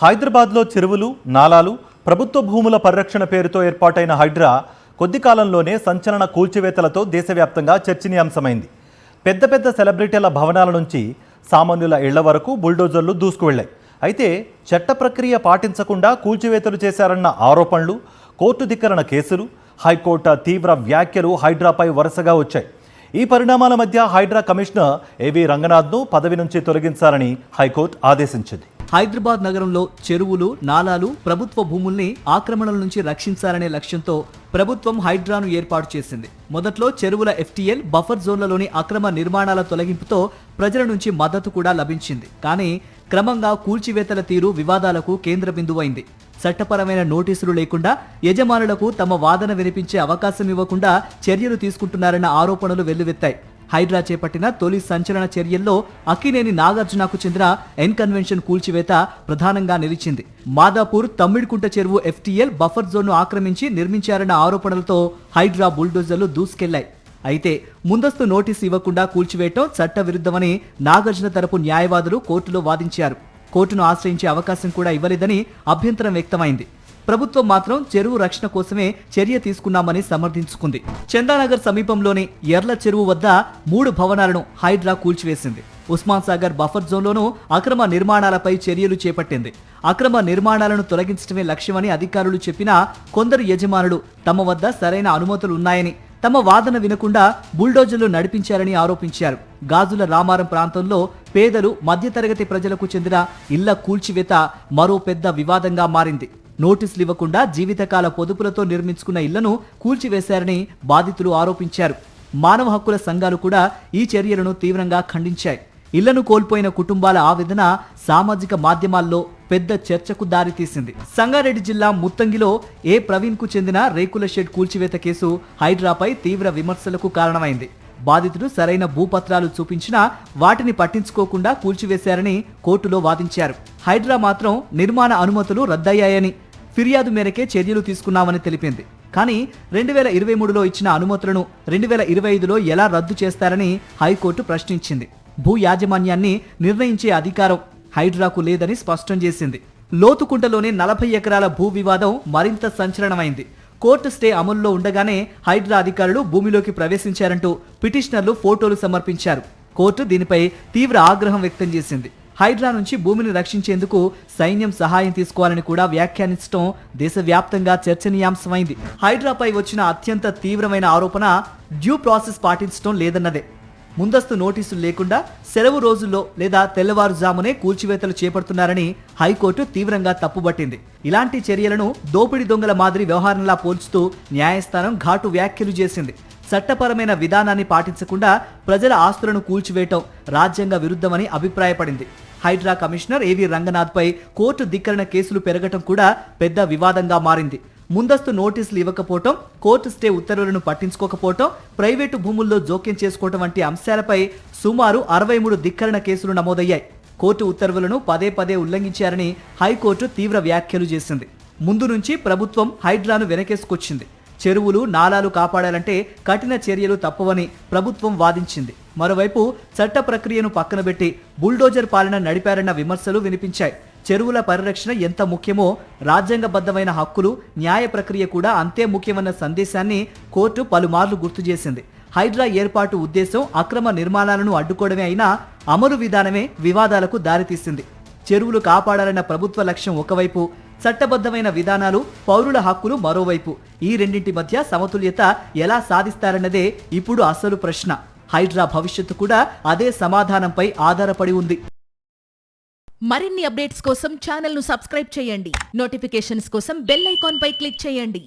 హైదరాబాద్లో చెరువులు, నాలాలు, ప్రభుత్వ భూముల పరిరక్షణ పేరుతో ఏర్పాటైన హైడ్రా కొద్ది కాలంలోనే సంచలన కూల్చివేతలతో దేశవ్యాప్తంగా చర్చనీయాంశమైంది. పెద్ద పెద్ద సెలబ్రిటీల భవనాల నుంచి సామాన్యుల ఇళ్ల వరకు బుల్డోజర్లు దూసుకువెళ్లాయి. అయితే చట్ట ప్రక్రియ పాటించకుండా కూల్చివేతలు చేశారన్న ఆరోపణలు, కోర్టు ధిక్కరణ కేసులు, హైకోర్టు తీవ్ర వ్యాఖ్యలు హైడ్రాపై వరుసగా వచ్చాయి. ఈ పరిణామాల మధ్య హైడ్రా కమిషనర్ ఏవి రంగనాథ్ను పదవి నుంచి తొలగించాలని హైకోర్టు ఆదేశించింది. హైదరాబాద్ నగరంలో చెరువులు, నాలాలు, ప్రభుత్వ భూముల్ని ఆక్రమణల నుంచి రక్షించాలనే లక్ష్యంతో ప్రభుత్వం హైడ్రాను ఏర్పాటు చేసింది. మొదట్లో చెరువుల ఎఫ్టీఎల్, బఫర్ జోన్లలోని అక్రమ నిర్మాణాల తొలగింపుతో ప్రజల నుంచి మద్దతు కూడా లభించింది. కానీ క్రమంగా కూల్చివేతల తీరు వివాదాలకు కేంద్ర బిందువైంది. చట్టపరమైన నోటీసులు లేకుండా యజమానులకు తమ వాదన వినిపించే అవకాశం ఇవ్వకుండా చర్యలు తీసుకుంటున్నారన్న ఆరోపణలు వెల్లువెత్తాయి. హైడ్రా చేపట్టిన తొలి సంచలన చర్యల్లో అక్కినేని నాగార్జునకు చెందిన ఎన్ కన్వెన్షన్ కూల్చివేత ప్రధానంగా నిలిచింది. మాదాపూర్ తమ్మిడికుంట చెరువు ఎఫ్టీఎల్, బఫర్ జోన్ను ఆక్రమించి నిర్మించారన్న ఆరోపణలతో హైడ్రా బుల్డోజర్లు దూసుకెళ్లాయి. అయితే ముందస్తు నోటీసు ఇవ్వకుండా కూల్చివేయటం చట్టవిరుద్ధమని నాగార్జున తరపు న్యాయవాదులు కోర్టులో వాదించారు. కోర్టును ఆశ్రయించే అవకాశం కూడా ఇవ్వలేదని అభ్యంతరం వ్యక్తమైంది. ప్రభుత్వం మాత్రం చెరువు రక్షణ కోసమే చర్య తీసుకున్నామని సమర్థించుకుంది. చందానగర్ సమీపంలోని ఎర్ల చెరువు వద్ద 3 భవనాలను హైడ్రా కూల్చివేసింది. ఉస్మాన్ సాగర్ బఫర్ జోన్లోనూ అక్రమ నిర్మాణాలపై చర్యలు చేపట్టింది. అక్రమ నిర్మాణాలను తొలగించడమే లక్ష్యమని అధికారులు చెప్పినా కొందరు యజమానులు తమ వద్ద సరైన అనుమతులు ఉన్నాయని, తమ వాదన వినకుండా బుల్డోజర్లు నడిపించారని ఆరోపించారు. గాజుల రామారం ప్రాంతంలో పేదలు, మధ్యతరగతి ప్రజలకు చెందిన ఇళ్ల కూల్చివేత మరో పెద్ద వివాదంగా మారింది. నోటీసులు ఇవ్వకుండా జీవితకాల పొదుపులతో నిర్మించుకున్న ఇళ్లను కూల్చివేశారని బాధితులు ఆరోపించారు. మానవ హక్కుల సంఘాలు కూడా ఈ చర్యలను తీవ్రంగా ఖండించాయి. ఇళ్లను కోల్పోయిన కుటుంబాల ఆవేదన సామాజిక మాధ్యమాల్లో పెద్ద చర్చకు దారితీసింది. సంగారెడ్డి జిల్లా ముత్తంగిలో ఏ ప్రవీణ్ కు చెందిన రేకుల షెడ్ కూల్చివేత కేసు హైడ్రాపై తీవ్ర విమర్శలకు కారణమైంది. బాధితుడు సరైన భూపత్రాలు చూపించినా వాటిని పట్టించుకోకుండా కూల్చివేశారని కోర్టులో వాదించారు. హైడ్రా మాత్రం నిర్మాణ అనుమతులు రద్దయ్యాయని, ఫిర్యాదు మేరకే చర్యలు తీసుకున్నామని తెలిపింది. కానీ 2023లో ఇచ్చిన అనుమతులను 2025లో ఎలా రద్దు చేస్తారని హైకోర్టు ప్రశ్నించింది. భూ యాజమాన్యాన్ని నిర్ణయించే అధికారం హైడ్రాకు లేదని స్పష్టం చేసింది. లోతుకుంటలోని 40 ఎకరాల భూ వివాదం మరింత సంచలనమైంది. కోర్టు స్టే అమలులో ఉండగానే హైడ్రా అధికారులు భూమిలోకి ప్రవేశించారంటూ పిటిషనర్లు ఫోటోలు సమర్పించారు. కోర్టు దీనిపై తీవ్ర ఆగ్రహం వ్యక్తం చేసింది. హైడ్రా నుంచి భూమిని రక్షించేందుకు సైన్యం సహాయం తీసుకోవాలని కూడా వ్యాఖ్యానించడం దేశవ్యాప్తంగా చర్చనీయాంశమైంది. హైడ్రాపై వచ్చిన అత్యంత తీవ్రమైన ఆరోపణ డ్యూ ప్రాసెస్ పాటించడం లేదన్నదే. ముందస్తు నోటీసులు లేకుండా సెలవు రోజుల్లో లేదా తెల్లవారుజామునే కూల్చివేతలు చేపడుతున్నారని హైకోర్టు తీవ్రంగా తప్పుబట్టింది. ఇలాంటి చర్యలను దోపిడీ దొంగల మాదిరి వ్యవహారంలా పోల్చుతూ న్యాయస్థానం ఘాటు వ్యాఖ్యలు చేసింది. చట్టపరమైన విధానాన్ని పాటించకుండా ప్రజల ఆస్తులను కూల్చివేయటం రాజ్యాంగ విరుద్ధమని అభిప్రాయపడింది. హైడ్రా కమిషనర్ ఏవి రంగనాథ్పై కోర్టు ధిక్కరణ కేసులు పెరగటం కూడా పెద్ద వివాదంగా మారింది. ముందస్తు నోటీసులు ఇవ్వకపోవటం, కోర్టు స్టే ఉత్తర్వులను పట్టించుకోకపోవటం, ప్రైవేటు భూముల్లో జోక్యం చేసుకోవటం వంటి అంశాలపై సుమారు 63 ధిక్కరణ కేసులు నమోదయ్యాయి. కోర్టు ఉత్తర్వులను పదే పదే ఉల్లంఘించారని హైకోర్టు తీవ్ర వ్యాఖ్యలు చేసింది. ముందు నుంచి ప్రభుత్వం హైడ్రాను వెనకేసుకొచ్చింది. చెరువులు, నాలాలు కాపాడాలంటే కఠిన చర్యలు తప్పవని ప్రభుత్వం వాదించింది. మరోవైపు చట్ట ప్రక్రియను పక్కనబెట్టి బుల్డోజర్ పాలన నడిపారన్న విమర్శలు వినిపించాయి. చెరువుల పరిరక్షణ ఎంత ముఖ్యమో రాజ్యాంగబద్ధమైన హక్కులు, న్యాయ ప్రక్రియ కూడా అంతే ముఖ్యమన్న సందేశాన్ని కోర్టు పలుమార్లు గుర్తు చేసింది. హైడ్రా ఏర్పాటు ఉద్దేశం అక్రమ నిర్మాణాలను అడ్డుకోవడమే అయినా అమలు విధానమే వివాదాలకు దారితీసింది. చెరువులు కాపాడాలన్న ప్రభుత్వ లక్ష్యం ఒకవైపు, చట్టబద్ధమైన విధానాలు, పౌరుల హక్కులు మరోవైపు. ఈ రెండింటి మధ్య సమతుల్యత ఎలా సాధిస్తారన్నదే ఇప్పుడు అసలు ప్రశ్న. హైడ్రా భవిష్యత్తు కూడా అదే సమాధానంపై ఆధారపడి ఉంది. మరిన్ని అప్డేట్స్ కోసం ఛానల్ను సబ్స్క్రైబ్ చేయండి. నోటిఫికేషన్స్ కోసం బెల్ ఐకాన్ పై క్లిక్ చేయండి.